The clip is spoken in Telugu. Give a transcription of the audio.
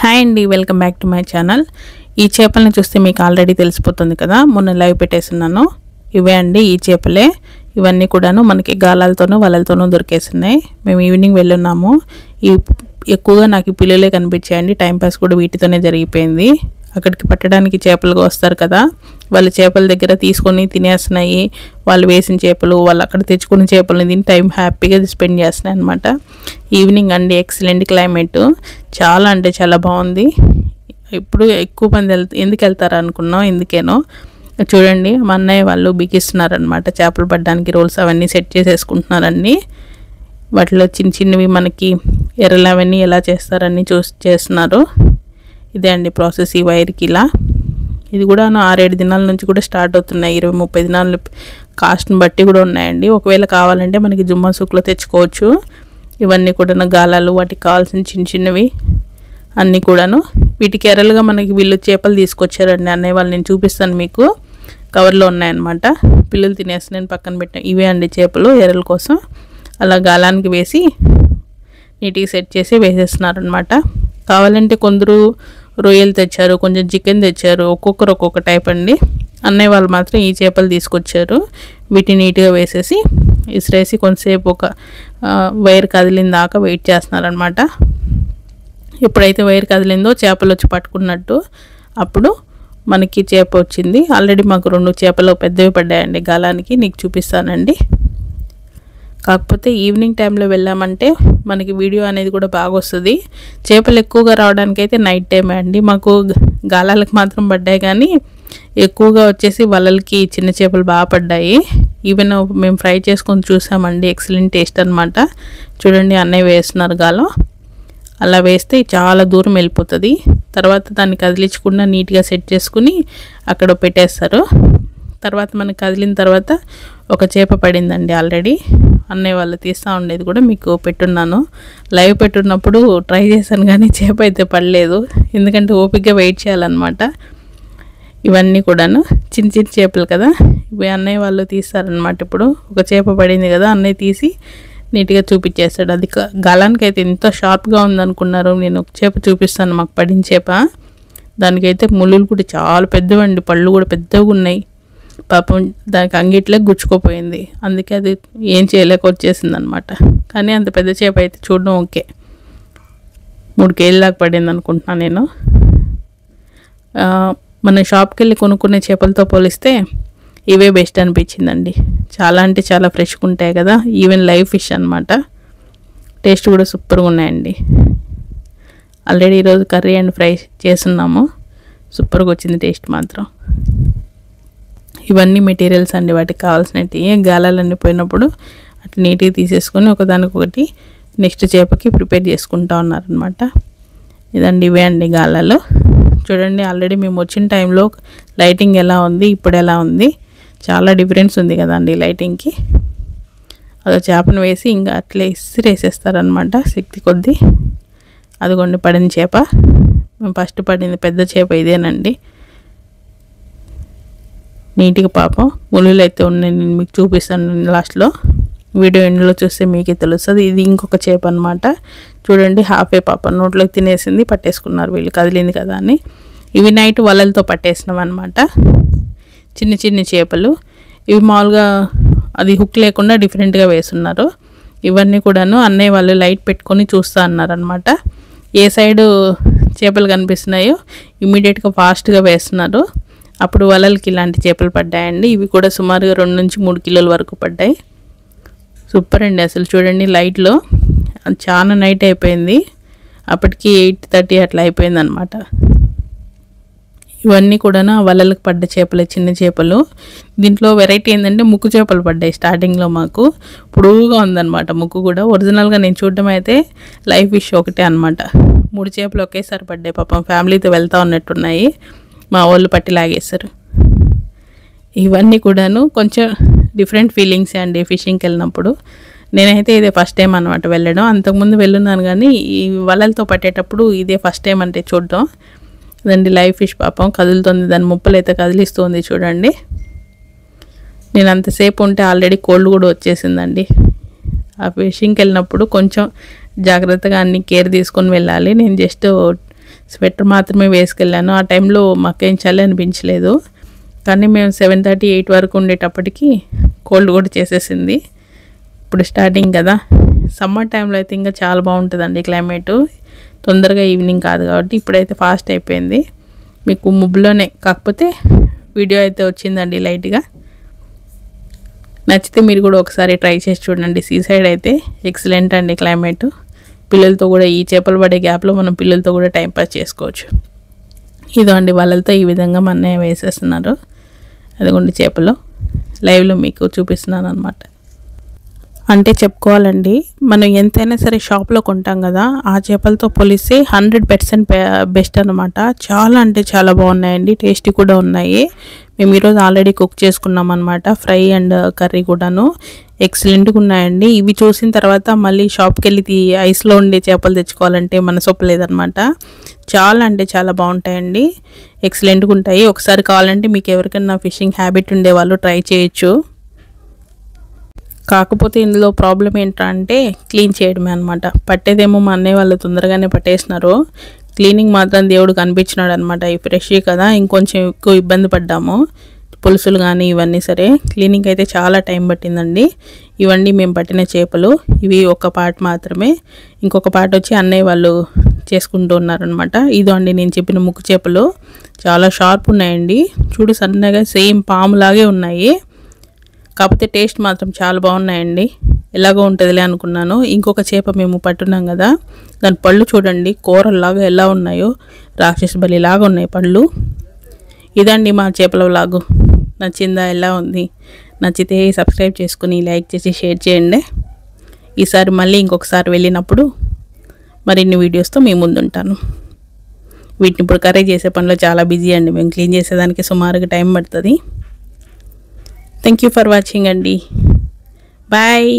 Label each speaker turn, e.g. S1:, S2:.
S1: హాయ్ అండి, welcome back to my channel. ఈ చేపలను చూస్తే మీకు ఆల్రెడీ తెలిసిపోతుంది కదా, మొన్న లైవ్ పెట్టేస్తున్నాను. ఇవే అండి ఈ చేపలే. ఇవన్నీ కూడాను మనకి గాలాలతోనూ వలలతోనూ దొరికేస్తున్నాయి. మేము ఈవినింగ్ వెళ్ళున్నాము. ఎక్కువగా నాకు పిల్లలే కనిపించాయండి. టైంపాస్ కూడా వీటితోనే జరిగిపోయింది. అక్కడికి పట్టడానికి చేపలుగా వస్తారు కదా, వాళ్ళు చేపల దగ్గర తీసుకొని తినేస్తున్నాయి. వాళ్ళు వేసిన చేపలు, వాళ్ళు అక్కడ తెచ్చుకున్న చేపలని తిని టైం హ్యాపీగా స్పెండ్ చేస్తున్నాయి అనమాట. ఈవినింగ్ అండి, ఎక్సలెంట్ క్లైమేట్, చాలా అంటే చాలా బాగుంది. ఇప్పుడు ఎక్కువ మంది ఎందుకు వెళ్తారు అనుకున్నాం, ఎందుకేనో చూడండి. మా అన్నయ్య వాళ్ళు బిగిస్తున్నారనమాట చేపలు పట్టడానికి. రోల్స్ అవన్నీ సెట్ చేసేసుకుంటున్నారన్నీ. వాటిలో చిన్న చిన్నవి మనకి ఎర్రలు అవన్నీ ఎలా చేస్తారని చేస్తున్నారు. ఇదే అండి ప్రాసెస్. ఈ వైర్కి ఇలా ఇది కూడా 6-7 దినాల నుంచి కూడా స్టార్ట్ అవుతున్నాయి. 20-30 దినాలు కాస్ట్ని బట్టి కూడా ఉన్నాయండి. ఒకవేళ కావాలంటే మనకి జుమ్మా సూక్లో తెచ్చుకోవచ్చు. ఇవన్నీ కూడా గాలాలు, వాటికి కావాల్సిన చిన్న చిన్నవి అన్నీ కూడాను. వీటికి ఎర్రలుగా మనకి వీళ్ళు చేపలు తీసుకొచ్చారండి అన్నయ్య వాళ్ళు. నేను చూపిస్తాను మీకు. కవర్లో ఉన్నాయన్నమాట. పిల్లలు తినేసి నేను పక్కన పెట్టాను. ఇవే అండి చేపలు ఎర్రల కోసం. అలా గాలానికి వేసి నీట్గా సెట్ చేసి వేసేస్తున్నారనమాట. కావాలంటే కొందరు రొయ్యలు తెచ్చారు, కొంచెం చికెన్ తెచ్చారు. ఒక్కొక్కరు ఒక్కొక్క టైప్ అండి. అన్నయ్య వాళ్ళు మాత్రం ఈ చేపలు తీసుకొచ్చారు. వీటిని నీట్గా వేసేసి ఇసిరేసి కొంతసేపు ఒక వైర్ కదిలిన దాకా వెయిట్ చేస్తున్నారనమాట. ఎప్పుడైతే వైర్ కదిలిందో చేపలు వచ్చి పట్టుకున్నట్టు అప్పుడు మనకి చేప వచ్చింది. ఆల్రెడీ మాకు 2 చేపలు పెద్దవి పడ్డాయండి గాలానికి. నీకు చూపిస్తానండి. కాకపోతే ఈవినింగ్ టైంలో వెళ్ళామంటే మనకి వీడియో అనేది కూడా బాగా వస్తుంది. చేపలు ఎక్కువగా రావడానికి అయితే నైట్ టైమే అండి. మాకు గాలాలకు మాత్రం పడ్డాయి, కానీ ఎక్కువగా వచ్చేసి వలలకి చిన్న చేపలు బాగా పడ్డాయి. ఈవెన్ మేము ఫ్రై చేసుకొని చూసామండి. ఎక్సలెంట్ టేస్ట్ అనమాట. చూడండి, అన్నయ్య వేస్తున్నారు గాలం. అలా వేస్తే చాలా దూరం వెళ్ళిపోతుంది. తర్వాత దాన్ని కదిలించకుండా నీట్గా సెట్ చేసుకుని అక్కడ పెట్టేస్తారు. తర్వాత మనకి కదిలిన తర్వాత ఒక చేప పడిందండి ఆల్రెడీ. అన్నయ్య వాళ్ళు తీస్తూ ఉండేది కూడా మీకు పెట్టున్నాను. లైవ్ పెట్టున్నప్పుడు ట్రై చేశాను, కానీ చేప అయితే పడలేదు. ఎందుకంటే ఓపికగా వెయిట్ చేయాలన్నమాట. ఇవన్నీ కూడాను చిన్న చిన్న చేపలు కదా, ఇవి అన్నయ్య వాళ్ళు తీస్తారనమాట. ఇప్పుడు ఒక చేప పడింది కదా, అన్నయ్య తీసి నీట్గా చూపించేస్తాడు. అది గాలానికి అయితే ఎంత షార్ప్గా ఉందనుకున్నారు. నేను ఒక చేప చూపిస్తాను, మాకు పడిన చేప. దానికైతే ముళ్ళులు కూడా చాలా పెద్దవండి, పళ్ళు కూడా పెద్దగా ఉన్నాయి. పాపం దానికి అంగిట్లే గుచ్చుకోపోయింది. అందుకే అది ఏం చేయలేక వచ్చేసింది అనమాట. కానీ అంత పెద్ద చేప అయితే చూడడం ఓకే. 3 కేజీల దాకా పడింది అనుకుంటున్నాను నేను. మన షాప్కి వెళ్ళి కొనుక్కునే చేపలతో పోలిస్తే ఇవే బెస్ట్ అనిపించిందండి. చాలా అంటే చాలా ఫ్రెష్గా ఉంటాయి కదా, ఈవెన్ లైవ్ ఫిష్ అనమాట. టేస్ట్ కూడా సూపర్గా ఉన్నాయండి. ఆల్రెడీ ఈరోజు కర్రీ అండ్ ఫ్రై చేస్తున్నాము. సూపర్గా వచ్చింది టేస్ట్ మాత్రం. ఇవన్నీ మెటీరియల్స్ అండి, వాటికి కావాల్సినవి. గాలాలన్నీ పోయినప్పుడు అట్లా నీట్గా తీసేసుకొని ఒకదానికొకటి నెక్స్ట్ చేపకి ప్రిపేర్ చేసుకుంటా ఉన్నారనమాట. ఇదండి, ఇవే అండి గాలాలు. చూడండి, ఆల్రెడీ మేము వచ్చిన టైంలో లైటింగ్ ఎలా ఉంది, ఇప్పుడు ఎలా ఉంది, చాలా డిఫరెన్స్ ఉంది కదండి లైటింగ్కి. అదో చేపను వేసి ఇంకా అట్లే ఇసిరేసేస్తారనమాట శక్తి కొద్దీ. అదిగోండి పడిన చేప. మేము ఫస్ట్ పడింది పెద్ద చేప ఇదేనండి. నీట్గా పాపం ముళ్ళులు అయితే ఉన్నాయి. నేను మీకు చూపిస్తాను లాస్ట్లో. వీడియో ఎండ్లో చూస్తే మీకే తెలుస్తుంది. ఇది ఇంకొక చేప అనమాట. చూడండి, హాఫే పాప నోట్లోకి తినేసింది. పట్టేసుకున్నారు వీళ్ళు, కదిలింది కదా అని. ఇవి నైట్ వలలతో పట్టేసినాం అనమాట. చిన్న చిన్న చేపలు ఇవి. మామూలుగా అది హుక్ లేకుండా డిఫరెంట్గా వేస్తున్నారు. ఇవన్నీ కూడాను అన్నయ్య వాళ్ళు లైట్ పెట్టుకొని చూస్తూ అన్నారనమాట. ఏ సైడు చేపలు కనిపిస్తున్నాయో ఇమీడియట్గా ఫాస్ట్గా వేస్తున్నారు. అప్పుడు వలలకి ఇలాంటి చేపలు పడ్డాయండి. ఇవి కూడా సుమారుగా 2 నుంచి 3 కిలోల వరకు పడ్డాయి. సూపర్ అండి అసలు. చూడండి, లైట్లో చాలా నైట్ అయిపోయింది. అప్పటికి 8:30 అట్లా అయిపోయింది అనమాట. ఇవన్నీ కూడా వలలకు పడ్డ చేపలే, చిన్న చేపలు. దీంట్లో వెరైటీ ఏంటంటే ముక్కు చేపలు పడ్డాయి స్టార్టింగ్లో. మాకు పొడుగుగా ఉందన్నమాట ముక్కు కూడా. ఒరిజినల్గా నేను చూడడం అయితే లైవ్ ఫిష్ ఒకటే అనమాట. 3 చేపలు ఒకేసారి పడ్డాయి. పాపం ఫ్యామిలీతో వెళ్తూ ఉన్నట్టున్నాయి. మా వాళ్ళు పట్టి లాగేస్తారు. ఇవన్నీ కూడాను కొంచెం డిఫరెంట్ ఫీలింగ్స్ అండి ఫిషింగ్కి వెళ్ళినప్పుడు. నేనైతే ఇదే ఫస్ట్ టైం అనమాట వెళ్ళడం. అంతకుముందు వెళ్ళున్నాను, కానీ ఈ వలలతో పట్టేటప్పుడు ఇదే ఫస్ట్ టైం అంటే చూడడం. ఇదండి లైవ్ ఫిష్ పాపం కదులుతుంది. దాని ముప్పలు అయితే కదిలిస్తుంది చూడండి. నేను అంతసేపు ఉంటే ఆల్రెడీ కోల్డ్ కూడా వచ్చేసిందండి. ఆ ఫిషింగ్కి వెళ్ళినప్పుడు కొంచెం జాగ్రత్తగా అన్ని కేర్ తీసుకొని వెళ్ళాలి. నేను జస్ట్ స్వెటర్ మాత్రమే వేసుకెళ్ళాను. ఆ టైంలో మాకేం చలి అనిపించలేదు. కానీ మేము 7:30, 8 వరకు ఉండేటప్పటికి కోల్డ్ కూడా చేసేసింది. ఇప్పుడు స్టార్టింగ్ కదా, సమ్మర్ టైంలో అయితే ఇంకా చాలా బాగుంటుందండి క్లైమేటు. తొందరగా ఈవినింగ్ కాదు కాబట్టి ఇప్పుడైతే ఫాస్ట్ అయిపోయింది. మీకు ముబ్బులోనే, కాకపోతే వీడియో అయితే వచ్చిందండి లైట్గా. నచ్చితే మీరు కూడా ఒకసారి ట్రై చేసి చూడండి. సీ సైడ్ అయితే ఎక్సలెంట్ అండి క్లైమేట్. పిల్లలతో కూడా ఈ చేపలు పడే గ్యాప్లో మనం పిల్లలతో కూడా టైంపాస్ చేసుకోవచ్చు. ఇదో అండి వాళ్ళతో ఈ విధంగా మా అన్నయ్య వేసేస్తున్నారు. అదిగోండి చేపలు లైవ్లో మీకు చూపిస్తున్నాను అనమాట. అంటే చెప్పుకోవాలండి, మనం ఎంతైనా సరే షాప్లో కొంటాం కదా, ఆ చేపలతో పోలిస్తే 100% బెస్ట్ అనమాట. చాలా అంటే చాలా బాగున్నాయండి, టేస్టీ కూడా ఉన్నాయి. మేము ఈరోజు ఆల్రెడీ కుక్ చేసుకున్నాం అనమాట, ఫ్రై అండ్ కర్రీ కూడాను. ఎక్సలెంట్గా ఉన్నాయండి. ఇవి చూసిన తర్వాత మళ్ళీ షాప్కి వెళ్ళి ఐస్లో ఉండే చేపలు తెచ్చుకోవాలంటే మనసు ఒప్పలేదనమాట. చాలా అంటే చాలా బాగుంటాయండి, ఎక్సలెంట్గా ఉంటాయి. ఒకసారి కావాలంటే మీకు ఎవరికైనా ఫిషింగ్ హ్యాబిట్ ఉండే వాళ్ళు ట్రై చేయొచ్చు. కాకపోతే ఇందులో ప్రాబ్లం ఏంటంటే క్లీన్ చేయడమే అనమాట. పట్టేదేమో మా అన్నయ్య వాళ్ళు తొందరగానే పట్టేసినారు, క్లీనింగ్ మాత్రం దేవుడు కనిపించినాడు అనమాట. ఈ ఫ్రెష్ కదా, ఇంకొంచెం ఎక్కువ ఇబ్బంది పడ్డాము. పులుసులు కానీ ఇవన్నీ సరే, క్లీనింగ్ అయితే చాలా టైం పట్టిందండి. ఇవన్నీ మేము పట్టిన చేపలు, ఇవి ఒక పార్ట్ మాత్రమే. ఇంకొక పార్ట్ వచ్చి అన్నయ్య వాళ్ళు చేసుకుంటూ ఉన్నారనమాట. ఇదో అండి నేను చెప్పిన ముక్కు చేపలు, చాలా షార్ప్ ఉన్నాయండి. చూడు సన్నగా సేమ్ పాములాగే ఉన్నాయి, కాకపోతే టేస్ట్ మాత్రం చాలా బాగున్నాయండి. ఎలాగో ఉంటుందిలే అనుకున్నాను. ఇంకొక చేప మేము పట్టున్నాం కదా, దాని పళ్ళు చూడండి కూరల్లాగా ఎలా ఉన్నాయో, రాక్షస బలిలాగా ఉన్నాయి పళ్ళు. ఇదండి మా చేపల వ్లాగు. నచ్చిందా, ఎలా ఉంది? నచ్చితే సబ్స్క్రైబ్ చేసుకుని లైక్ చేసి షేర్ చేయండి. ఈసారి మళ్ళీ ఇంకొకసారి వెళ్ళినప్పుడు మరిన్ని వీడియోస్తో మీ ముందుంటాను. వీటిని ఇప్పుడు కర్రీ చేసే పనిలో చాలా బిజీ అండి. మేము క్లీన్ చేసేదానికి సుమారుగా టైం పడుతుంది. థ్యాంక్ యూ ఫర్ వాచింగ్ అండి. బాయ్.